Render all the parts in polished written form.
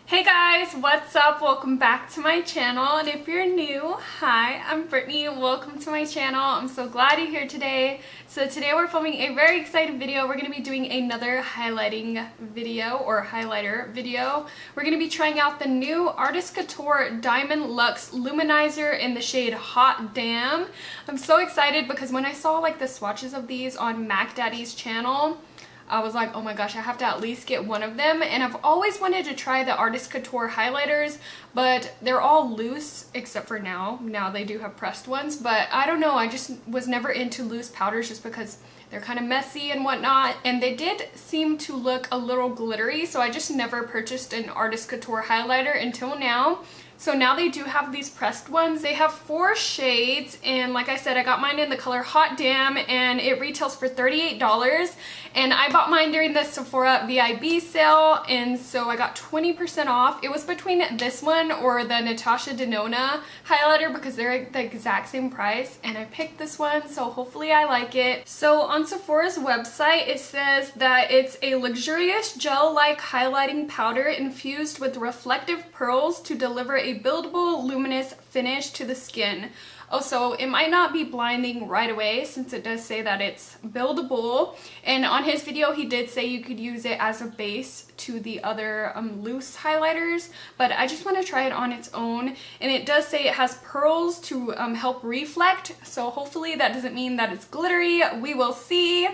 Hey guys, what's up? Welcome back to my channel, and if you're new, hi, I'm Brittany. Welcome to my channel. I'm so glad you're here today. So today we're filming a very exciting video. We're going to be doing another highlighting video or highlighter video. We're going to be trying out the new Artist Couture Diamond Luxe Luminizer in the shade Hot Damn. I'm so excited because when I saw like the swatches of these on Mac Daddy's channel, I was like, oh my gosh, I have to at least get one of them. And I've always wanted to try the Artist Couture highlighters, but they're all loose except for now. Now they do have pressed ones, but I don't know. I just was never into loose powders just because they're kind of messy and whatnot. And they did seem to look a little glittery, so I just never purchased an Artist Couture highlighter until now. So now they do have these pressed ones. They have 4 shades, and like I said, I got mine in the color Hot Damn, and it retails for $38. And I bought mine during the Sephora VIB sale, and so I got 20% off. It was between this one or the Natasha Denona highlighter because they're the exact same price, and I picked this one, so hopefully I like it. So on Sephora's website, it says that it's a luxurious gel-like highlighting powder infused with reflective pearls to deliver a buildable, luminous finish to the skin. Oh, so it might not be blinding right away since it does say that it's buildable. And on his video, he did say you could use it as a base to the other loose highlighters, but I just want to try it on its own. And it does say it has pearls to help reflect, so hopefully that doesn't mean that it's glittery. We will see.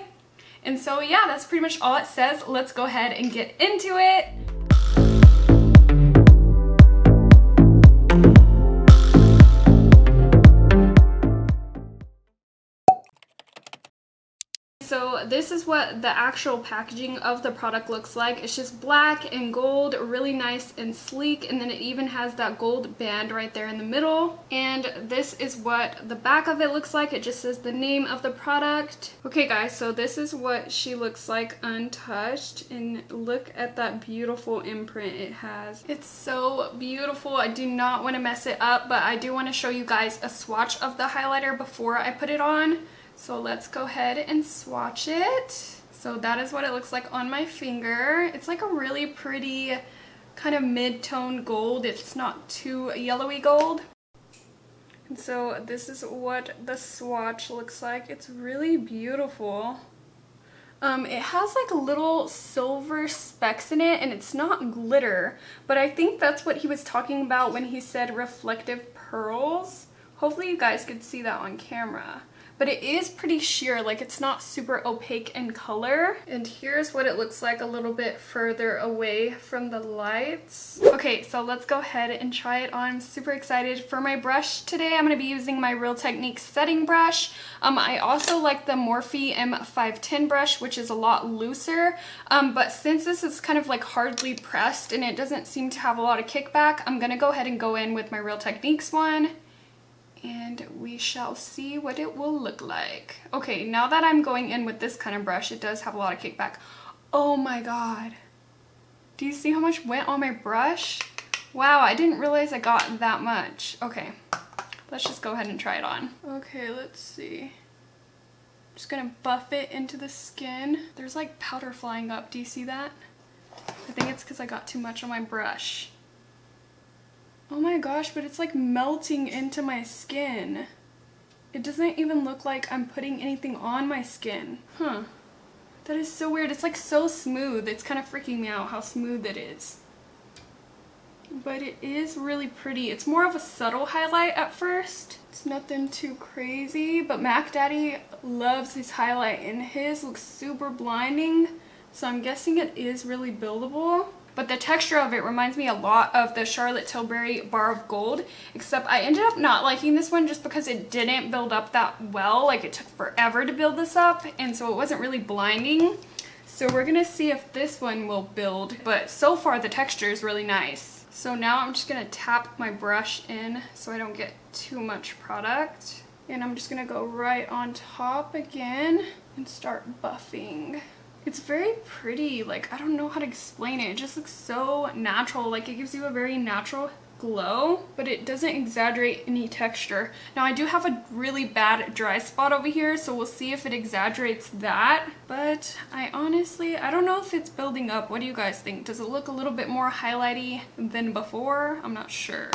And so yeah, that's pretty much all it says. Let's go ahead and get into it. So this is what the actual packaging of the product looks like. It's just black and gold, really nice and sleek, and then it even has that gold band right there in the middle. And this is what the back of it looks like. It just says the name of the product. Okay guys, so this is what she looks like untouched, and look at that beautiful imprint it has. It's so beautiful. I do not want to mess it up, but I do want to show you guys a swatch of the highlighter before I put it on. So let's go ahead and swatch it. So that is what it looks like on my finger. It's like a really pretty kind of mid-tone gold. It's not too yellowy gold. And so this is what the swatch looks like. It's really beautiful. It has like little silver specks in it, and it's not glitter, but I think that's what he was talking about when he said reflective pearls. Hopefully you guys could see that on camera. But it is pretty sheer, like it's not super opaque in color. And here's what it looks like a little bit further away from the lights. Okay, so let's go ahead and try it on. I'm super excited. For my brush today, I'm going to be using my Real Techniques setting brush. I also like the Morphe M510 brush, which is a lot looser. But since this is kind of like hardly pressed and it doesn't seem to have a lot of kickback, I'm going to go ahead and go in with my Real Techniques one. And we shall see what it will look like. Okay, now that I'm going in with this kind of brush, it does have a lot of kickback. Oh my god. Do you see how much went on my brush? Wow, I didn't realize I got that much. Okay, let's just go ahead and try it on. Okay, let's see. Just gonna buff it into the skin. There's like powder flying up. Do you see that? I think it's because I got too much on my brush. Oh my gosh, but it's like melting into my skin. It doesn't even look like I'm putting anything on my skin. Huh. That is so weird. It's like so smooth. It's kind of freaking me out how smooth it is. But it is really pretty. It's more of a subtle highlight at first. It's nothing too crazy, but Mac Daddy loves his highlight and his looks super blinding. So I'm guessing it is really buildable. But the texture of it reminds me a lot of the Charlotte Tilbury Bar of Gold, except I ended up not liking this one just because it didn't build up that well. Like it took forever to build this up, and so it wasn't really blinding. So we're gonna see if this one will build, but so far the texture is really nice. So now I'm just gonna tap my brush in so I don't get too much product. And I'm just gonna go right on top again and start buffing. It's very pretty. Like, I don't know how to explain it. It just looks so natural. Like, it gives you a very natural glow, but it doesn't exaggerate any texture. Now I do have a really bad dry spot over here, so we'll see if it exaggerates that. But I don't know if it's building up. What do you guys think? Does it look a little bit more highlighty than before? I'm not sure.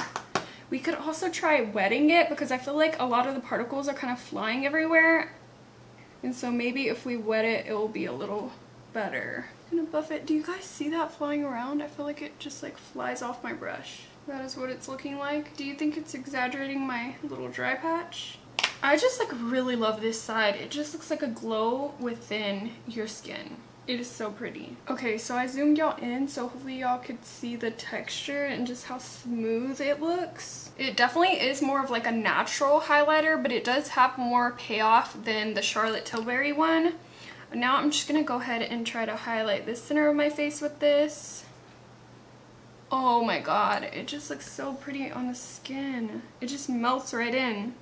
We could also try wetting it because I feel like a lot of the particles are kind of flying everywhere. And so maybe if we wet it, it will be a little better. I'm gonna buff it. Do you guys see that flying around? I feel like it just like flies off my brush. That is what it's looking like. Do you think it's exaggerating my little dry patch? I just like really love this side. It just looks like a glow within your skin. It is so pretty. Okay, so I zoomed y'all in so hopefully y'all could see the texture and just how smooth it looks. It definitely is more of like a natural highlighter, but it does have more payoff than the Charlotte Tilbury one. Now I'm just gonna go ahead and try to highlight the center of my face with this. Oh my god, it just looks so pretty on the skin. It just melts right in.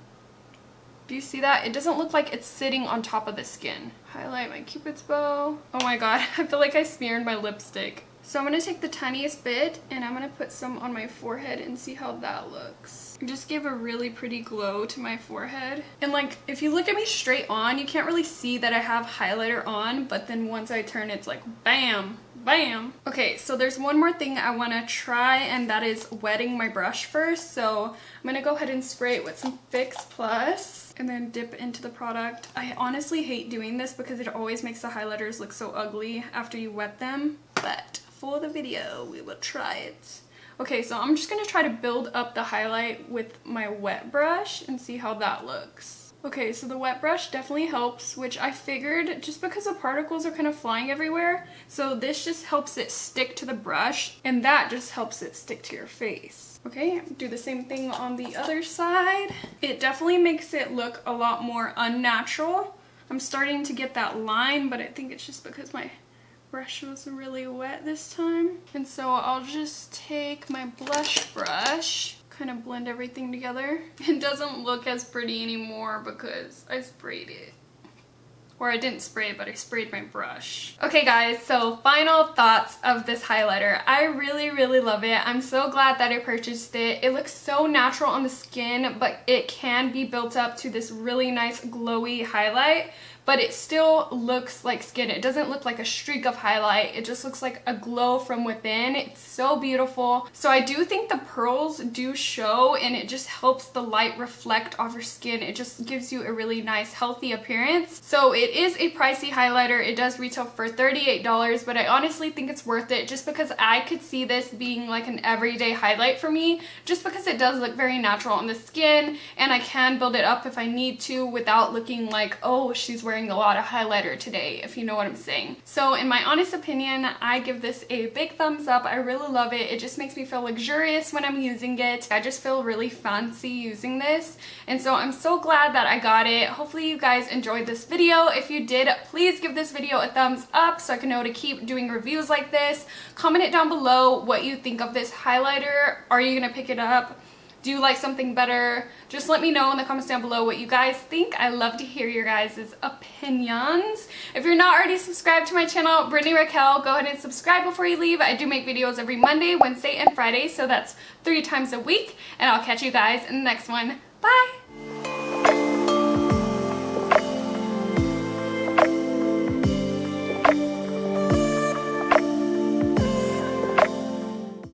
Do you see that? It doesn't look like it's sitting on top of the skin. Highlight my Cupid's bow. Oh my god, I feel like I smeared my lipstick. So I'm going to take the tiniest bit and I'm going to put some on my forehead and see how that looks. It just gave a really pretty glow to my forehead. And like, if you look at me straight on, you can't really see that I have highlighter on, but then once I turn, it's like bam, bam. Okay, so there's one more thing I want to try, and that is wetting my brush first. So I'm going to go ahead and spray it with some Fix Plus and then dip into the product. I honestly hate doing this because it always makes the highlighters look so ugly after you wet them, but for the video, we will try it. Okay, so I'm just gonna try to build up the highlight with my wet brush and see how that looks. Okay, so the wet brush definitely helps, which I figured just because the particles are kind of flying everywhere. So this just helps it stick to the brush, and that just helps it stick to your face. Okay, do the same thing on the other side. It definitely makes it look a lot more unnatural. I'm starting to get that line, but I think it's just because my brush was really wet this time. And so I'll just take my blush brush, kind of blend everything together. It doesn't look as pretty anymore because I sprayed it. Or I didn't spray it, but I sprayed my brush. Okay guys, so final thoughts of this highlighter. I really, really love it. I'm so glad that I purchased it. It looks so natural on the skin, but it can be built up to this really nice glowy highlight. But it still looks like skin. It doesn't look like a streak of highlight. It just looks like a glow from within. It's so beautiful. So I do think the pearls do show, and it just helps the light reflect off your skin. It just gives you a really nice, healthy appearance. So it is a pricey highlighter. It does retail for $38, but I honestly think it's worth it just because I could see this being like an everyday highlight for me, just because it does look very natural on the skin, and I can build it up if I need to without looking like, oh, she's wearing a lot of highlighter today, if you know what I'm saying. So in my honest opinion, I give this a big thumbs up. I really love it. It just makes me feel luxurious when I'm using it. I just feel really fancy using this, and so I'm so glad that I got it. Hopefully you guys enjoyed this video. If you did, please give this video a thumbs up so I can know to keep doing reviews like this. Comment it down below what you think of this highlighter. Are you gonna pick it up? Do you like something better? Just let me know in the comments down below what you guys think. I love to hear your guys' opinions. If you're not already subscribed to my channel, BritanyRaquell, go ahead and subscribe before you leave. I do make videos every Monday, Wednesday, and Friday, so that's 3 times a week. And I'll catch you guys in the next one. Bye!